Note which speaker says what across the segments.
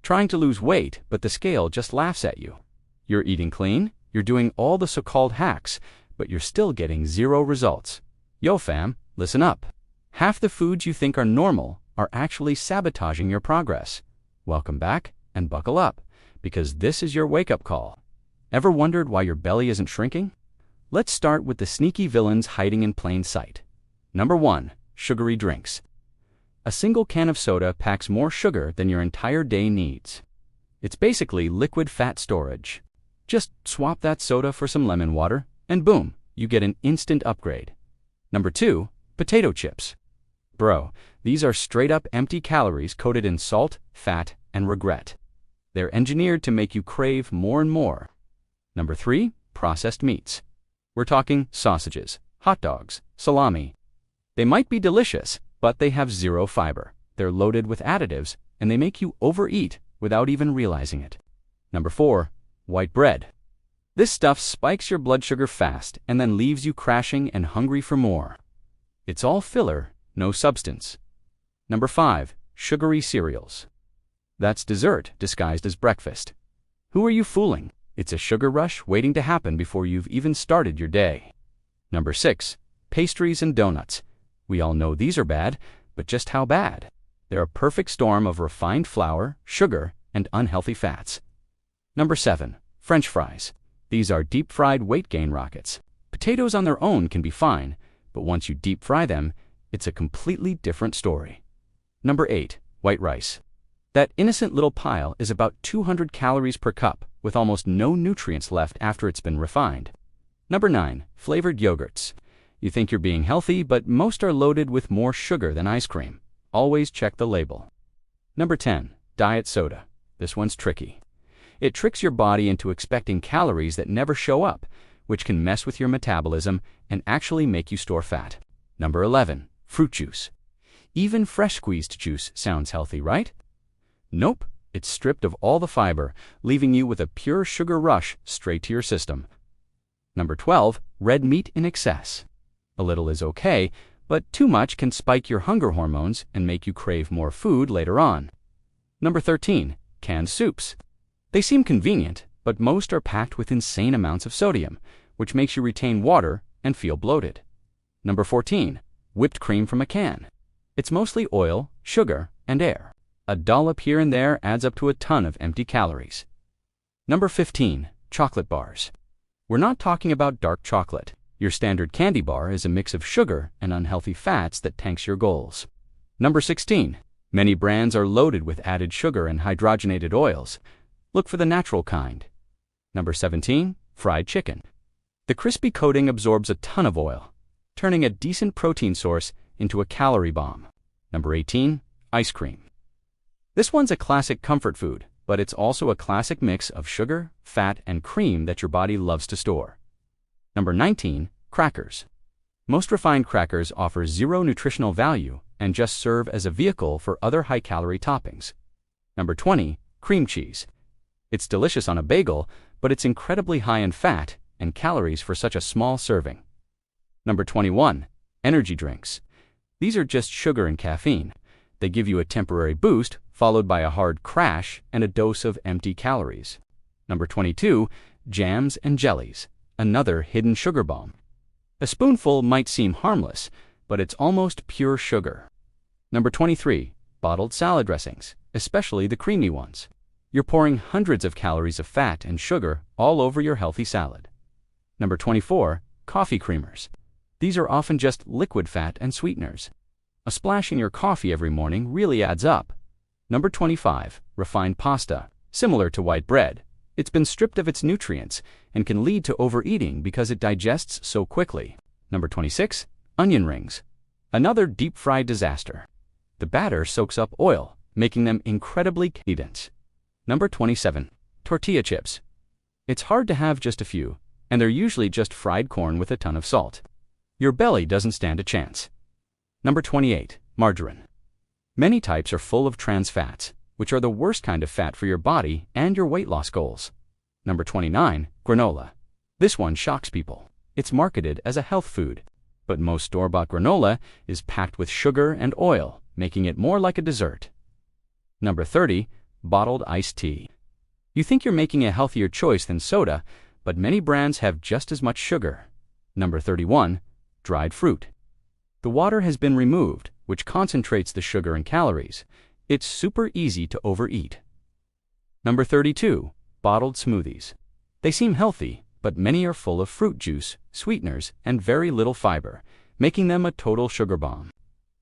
Speaker 1: Trying to lose weight, but the scale just laughs at you. You're eating clean, you're doing all the so-called hacks, but you're still getting zero results. Yo fam, listen up. Half the foods you think are normal are actually sabotaging your progress. Welcome back, and buckle up, because this is your wake-up call. Ever wondered why your belly isn't shrinking? Let's start with the sneaky villains hiding in plain sight. Number 1. Sugary drinks. A single can of soda packs more sugar than your entire day needs. It's basically liquid fat storage. Just swap that soda for some lemon water, and boom, you get an instant upgrade. Number 2. Potato chips. Bro, these are straight-up empty calories coated in salt, fat, and regret. They're engineered to make you crave more and more. Number 3. Processed meats. We're talking sausages, hot dogs, salami. They might be delicious, but they have zero fiber. They're loaded with additives, and they make you overeat without even realizing it. Number 4. White bread. This stuff spikes your blood sugar fast and then leaves you crashing and hungry for more. It's all filler, no substance. Number 5. Sugary cereals. That's dessert disguised as breakfast. Who are you fooling? It's a sugar rush waiting to happen before you've even started your day. Number 6. Pastries and donuts. We all know these are bad, but just how bad? They're a perfect storm of refined flour, sugar, and unhealthy fats. Number 7. French fries. These are deep-fried weight gain rockets. Potatoes on their own can be fine, but once you deep fry them, it's a completely different story. Number 8. White rice. That innocent little pile is about 200 calories per cup, with almost no nutrients left after it's been refined. Number 9. Flavored yogurts. You think you're being healthy, but most are loaded with more sugar than ice cream. Always check the label. Number 10. Diet soda. This one's tricky. It tricks your body into expecting calories that never show up, which can mess with your metabolism and actually make you store fat. Number 11. Fruit juice. Even fresh squeezed juice sounds healthy, right? Nope, it's stripped of all the fiber, leaving you with a pure sugar rush straight to your system. Number 12. Red meat in excess. A little is okay, but too much can spike your hunger hormones and make you crave more food later on. Number 13. Canned soups. They seem convenient, but most are packed with insane amounts of sodium, which makes you retain water and feel bloated. Number 14. Whipped cream from a can. It's mostly oil, sugar, and air. A dollop here and there adds up to a ton of empty calories. Number 15. Chocolate bars. We're not talking about dark chocolate. Your standard candy bar is a mix of sugar and unhealthy fats that tanks your goals. Number 16. Many brands are loaded with added sugar and hydrogenated oils. Look for the natural kind. Number 17. Fried chicken. The crispy coating absorbs a ton of oil, turning a decent protein source into a calorie bomb. Number 18. Ice cream. This one's a classic comfort food, but it's also a classic mix of sugar, fat, and cream that your body loves to store. Number 19. Crackers. Most refined crackers offer zero nutritional value and just serve as a vehicle for other high-calorie toppings. Number 20. Cream cheese. It's delicious on a bagel, but it's incredibly high in fat and calories for such a small serving. Number 21. Energy drinks. These are just sugar and caffeine. They give you a temporary boost, followed by a hard crash and a dose of empty calories. Number 22. Jams and jellies. Another hidden sugar bomb. A spoonful might seem harmless, but it's almost pure sugar. Number 23. Bottled salad dressings, especially the creamy ones. You're pouring hundreds of calories of fat and sugar all over your healthy salad. Number 24. Coffee creamers. These are often just liquid fat and sweeteners. A splash in your coffee every morning really adds up. Number 25. Refined pasta. Similar to white bread, it's been stripped of its nutrients and can lead to overeating because it digests so quickly. Number 26. Onion rings. Another deep-fried disaster. The batter soaks up oil, making them incredibly dense. Number 27. Tortilla chips. It's hard to have just a few, and they're usually just fried corn with a ton of salt. Your belly doesn't stand a chance. Number 28. Margarine. Many types are full of trans fats, which are the worst kind of fat for your body and your weight loss goals. Number 29. Granola. This one shocks people. It's marketed as a health food, but most store-bought granola is packed with sugar and oil, making it more like a dessert. Number 30. bottled iced tea. You think you're making a healthier choice than soda, but many brands have just as much sugar. Number 31. Dried fruit. The water has been removed, which concentrates the sugar and calories. It's super easy to overeat. Number 32. Bottled smoothies. They seem healthy, but many are full of fruit juice, sweeteners, and very little fiber, making them a total sugar bomb.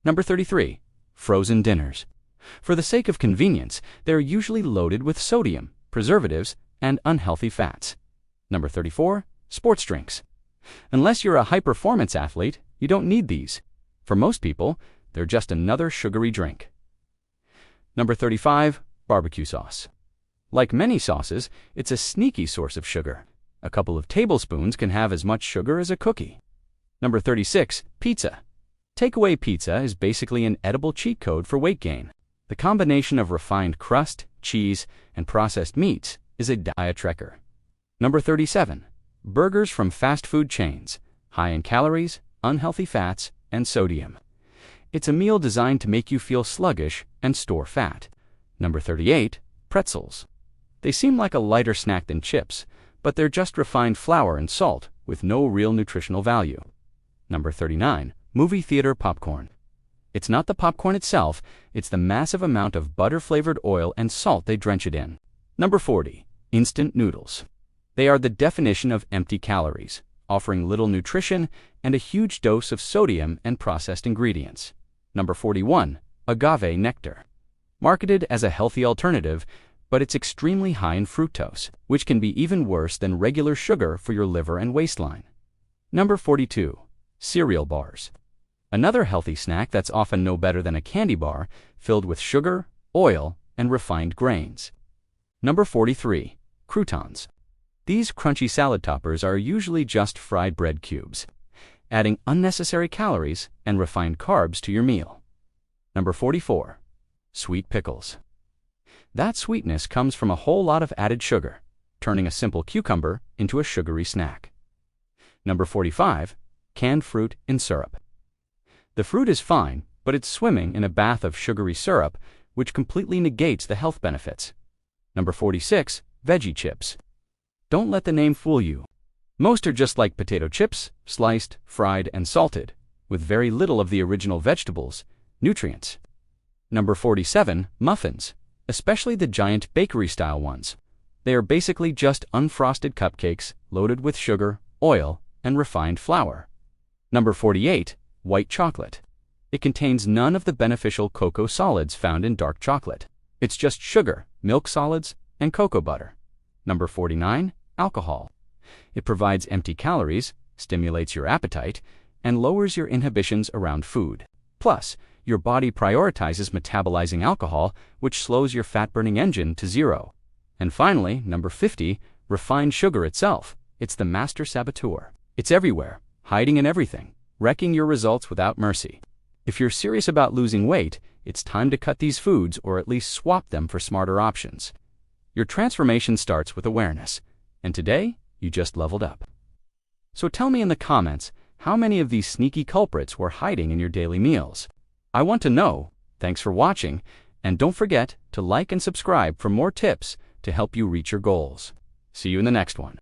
Speaker 1: Number 33. Frozen dinners. For the sake of convenience, they're usually loaded with sodium, preservatives, and unhealthy fats. Number 34. Sports drinks. Unless you're a high-performance athlete, you don't need these. For most people, they're just another sugary drink. Number 35. Barbecue sauce. Like many sauces, it's a sneaky source of sugar. A couple of tablespoons can have as much sugar as a cookie. Number 36. Pizza. Takeaway pizza is basically an edible cheat code for weight gain. The combination of refined crust, cheese, and processed meats is a diet wrecker. Number 37. Burgers from fast food chains, high in calories, unhealthy fats, and sodium. It's a meal designed to make you feel sluggish and store fat. Number 38. Pretzels. They seem like a lighter snack than chips, but they're just refined flour and salt with no real nutritional value. Number 39. Movie theater popcorn. It's not the popcorn itself, it's the massive amount of butter-flavored oil and salt they drench it in. Number 40. Instant noodles. They are the definition of empty calories, offering little nutrition and a huge dose of sodium and processed ingredients. Number 41. Agave nectar. Marketed as a healthy alternative, but it's extremely high in fructose, which can be even worse than regular sugar for your liver and waistline. Number 42. Cereal bars. Another healthy snack that's often no better than a candy bar, filled with sugar, oil, and refined grains. Number 43. Croutons. These crunchy salad toppers are usually just fried bread cubes, adding unnecessary calories and refined carbs to your meal. Number 44. Sweet pickles. That sweetness comes from a whole lot of added sugar, turning a simple cucumber into a sugary snack. Number 45. Canned fruit in syrup. The fruit is fine, but it's swimming in a bath of sugary syrup, which completely negates the health benefits. Number 46. Veggie chips. Don't let the name fool you. Most are just like potato chips, sliced, fried, and salted, with very little of the original vegetables, nutrients. Number 47. Muffins, especially the giant bakery-style ones. They are basically just unfrosted cupcakes loaded with sugar, oil, and refined flour. Number 48. White chocolate. It contains none of the beneficial cocoa solids found in dark chocolate. It's just sugar, milk solids, and cocoa butter. Number 49. Alcohol. It provides empty calories, stimulates your appetite, and lowers your inhibitions around food. Plus, your body prioritizes metabolizing alcohol, which slows your fat-burning engine to zero. And finally, number 50. Refined sugar itself. It's the master saboteur. It's everywhere, hiding in everything, wrecking your results without mercy. If you're serious about losing weight, it's time to cut these foods or at least swap them for smarter options. Your transformation starts with awareness, and today, you just leveled up. So tell me in the comments how many of these sneaky culprits were hiding in your daily meals. I want to know. Thanks for watching, and don't forget to like and subscribe for more tips to help you reach your goals. See you in the next one.